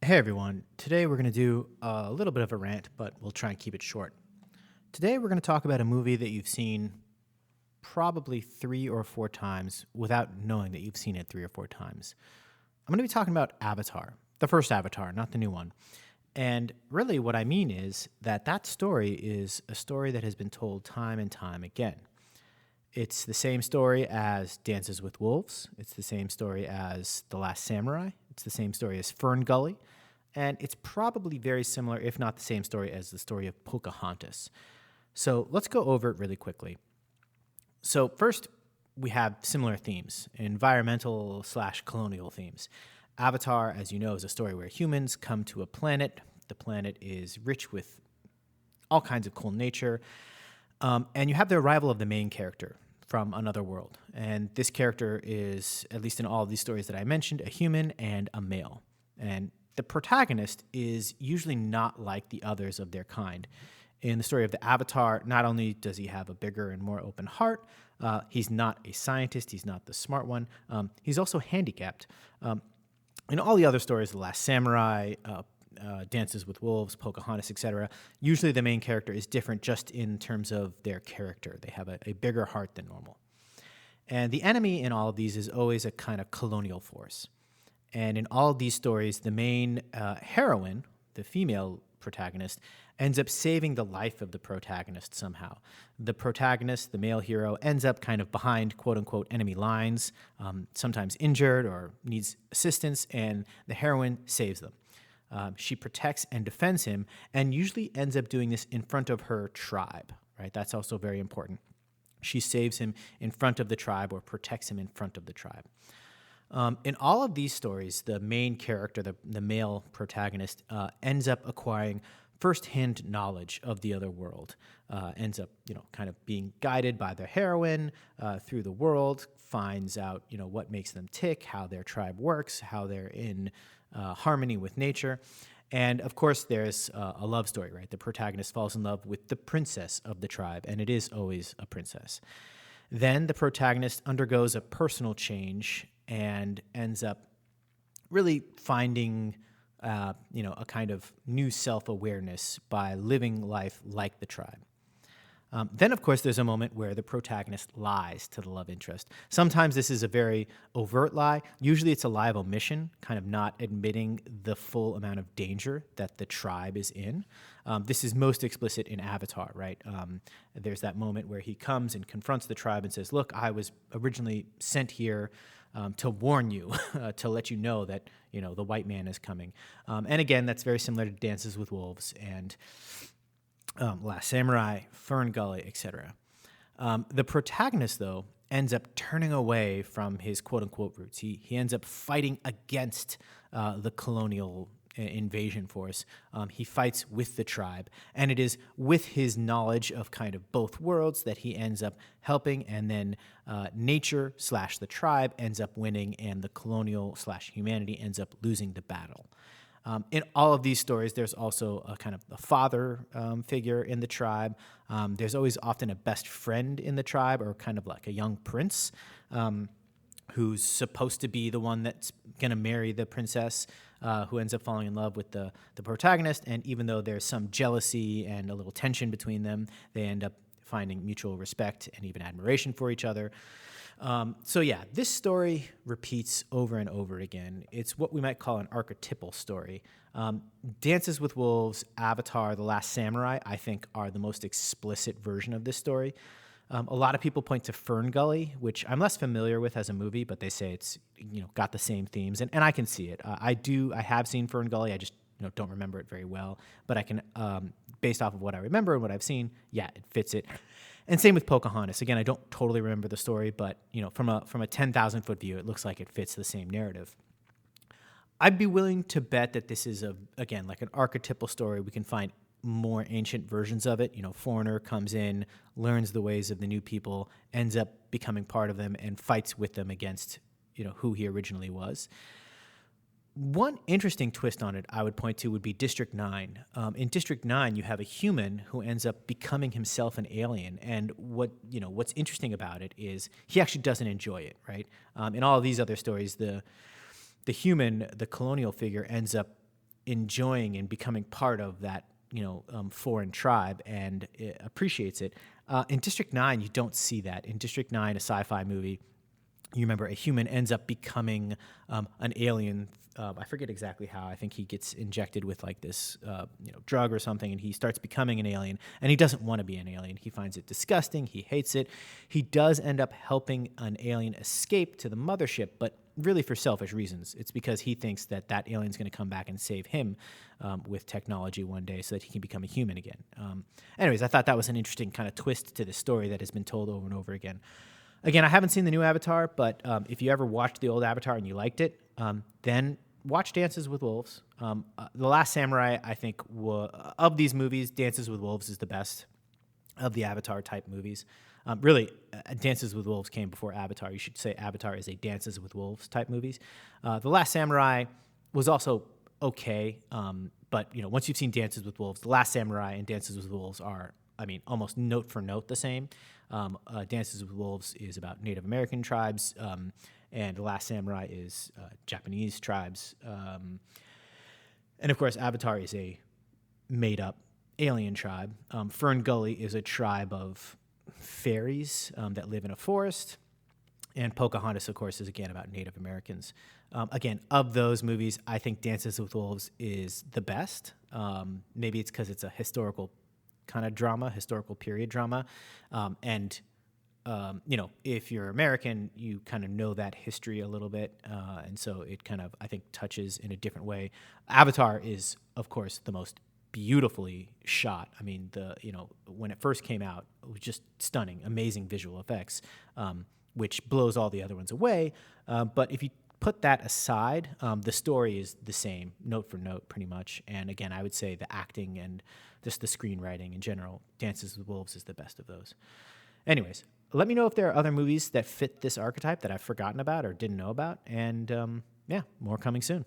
Hey everyone, today we're going to do a little bit of a rant, but we'll try and keep it short. Today we're going to talk about a movie that you've seen probably 3 or 4 times without knowing that you've seen it 3 or 4 times. I'm going to be talking about Avatar, the first Avatar, not the new one. And really, what I mean is that story is a story that has been told time and time again. It's the same story as Dances with Wolves. It's the same story as The Last Samurai. It's the same story as Fern Gully. And it's probably very similar, if not the same story, as the story of Pocahontas. So let's go over it really quickly. So, first, we have similar themes, environmental slash colonial themes. Avatar, as you know, is a story where humans come to a planet. The planet is rich with all kinds of cool nature. And you have the arrival of the main character from another world. And this character is, at least in all of these stories that I mentioned, a human and a male. And the protagonist is usually not like the others of their kind. In the story of the Avatar, not only does he have a bigger and more open heart, he's not a scientist, he's not the smart one, he's also handicapped. In all the other stories, The Last Samurai, Dances with Wolves, Pocahontas, etc., usually the main character is different just in terms of their character. They have a bigger heart than normal. And the enemy in all of these is always a kind of colonial force. And in all of these stories, the main heroine, the female protagonist, ends up saving the life of the protagonist somehow. The protagonist, the male hero, ends up kind of behind quote unquote enemy lines, sometimes injured or needs assistance, and the heroine saves them. She protects and defends him, and usually ends up doing this in front of her tribe, right? That's also very important. She saves him in front of the tribe or protects him in front of the tribe. In all of these stories, the main character, the male protagonist, ends up acquiring firsthand knowledge of the other world, ends up, kind of being guided by the heroine through the world, finds out, what makes them tick, how their tribe works, how they're in harmony with nature. And of course, there's a love story, right? The protagonist falls in love with the princess of the tribe, and it is always a princess. Then the protagonist undergoes a personal change and ends up really finding, a kind of new self-awareness by living life like the tribe. Then, of course, there's a moment where the protagonist lies to the love interest. Sometimes this is a very overt lie. Usually it's a lie of omission, kind of not admitting the full amount of danger that the tribe is in. This is most explicit in Avatar, right? There's that moment where he comes and confronts the tribe and says, look, I was originally sent here to warn you, to let you know that, the white man is coming. And again, that's very similar to Dances with Wolves and Last Samurai, Fern Gully, etc. The protagonist, though, ends up turning away from his quote-unquote roots. He ends up fighting against the colonial invasion force. He fights with the tribe, and it is with his knowledge of kind of both worlds that he ends up helping, and then nature slash the tribe ends up winning, and the colonial slash humanity ends up losing the battle. In all of these stories, there's also a kind of a father figure in the tribe. There's always often a best friend in the tribe, or kind of like a young prince who's supposed to be the one that's going to marry the princess, who ends up falling in love with the protagonist. And even though there's some jealousy and a little tension between them, they end up finding mutual respect and even admiration for each other. So yeah, this story repeats over and over again. It's what we might call an archetypal story. Dances with Wolves, Avatar, The Last Samurai, I think, are the most explicit version of this story. A lot of people point to Fern Gully, which I'm less familiar with as a movie, but they say it's got the same themes, and I can see it. I have seen Fern Gully. I just don't remember it very well, but I can, based off of what I remember and what I've seen, yeah, it fits it. And same with Pocahontas. Again, I don't totally remember the story, but from a 10,000-foot view, it looks like it fits the same narrative. I'd be willing to bet that this is again like an archetypal story. We can find more ancient versions of it. Foreigner comes in, learns the ways of the new people, ends up becoming part of them, and fights with them against who he originally was. One interesting twist on it I would point to would be District 9. In District 9, you have a human who ends up becoming himself an alien, and what's interesting about it is he actually doesn't enjoy it, right? In all of these other stories, the human, the colonial figure, ends up enjoying and becoming part of that, foreign tribe and appreciates it. In District 9, you don't see that. In District 9, a sci-fi movie, you remember a human ends up becoming an alien. I forget exactly how. I think he gets injected with like this, drug or something, and he starts becoming an alien. And he doesn't want to be an alien. He finds it disgusting. He hates it. He does end up helping an alien escape to the mothership, but really for selfish reasons. It's because he thinks that that alien's going to come back and save him with technology one day, so that he can become a human again. Anyways, I thought that was an interesting kind of twist to the story that has been told over and over again. Again, I haven't seen the new Avatar, but if you ever watched the old Avatar and you liked it, then watch Dances with Wolves. The Last Samurai, I think, of these movies, Dances with Wolves is the best of the Avatar-type movies. Really, Dances with Wolves came before Avatar. You should say Avatar is a Dances with Wolves type movies. The Last Samurai was also okay, but once you've seen Dances with Wolves, The Last Samurai and Dances with Wolves are, almost note for note the same. Dances with Wolves is about Native American tribes, and The Last Samurai is Japanese tribes. And of course, Avatar is a made-up alien tribe. Fern Gully is a tribe of fairies that live in a forest. And Pocahontas, of course, is again about Native Americans. Again, of those movies, I think Dances with Wolves is the best. Maybe it's because it's a historical kind of drama, historical period drama. If you're American, you kind of know that history a little bit. And so it kind of, I think, touches in a different way. Avatar is, of course, the most beautifully shot. When it first came out, it was just stunning, amazing visual effects, which blows all the other ones away. But if you put that aside, the story is the same, note for note, pretty much. And again, I would say the acting and just the screenwriting in general, Dances with Wolves is the best of those. Anyways, let me know if there are other movies that fit this archetype that I've forgotten about or didn't know about. And more coming soon.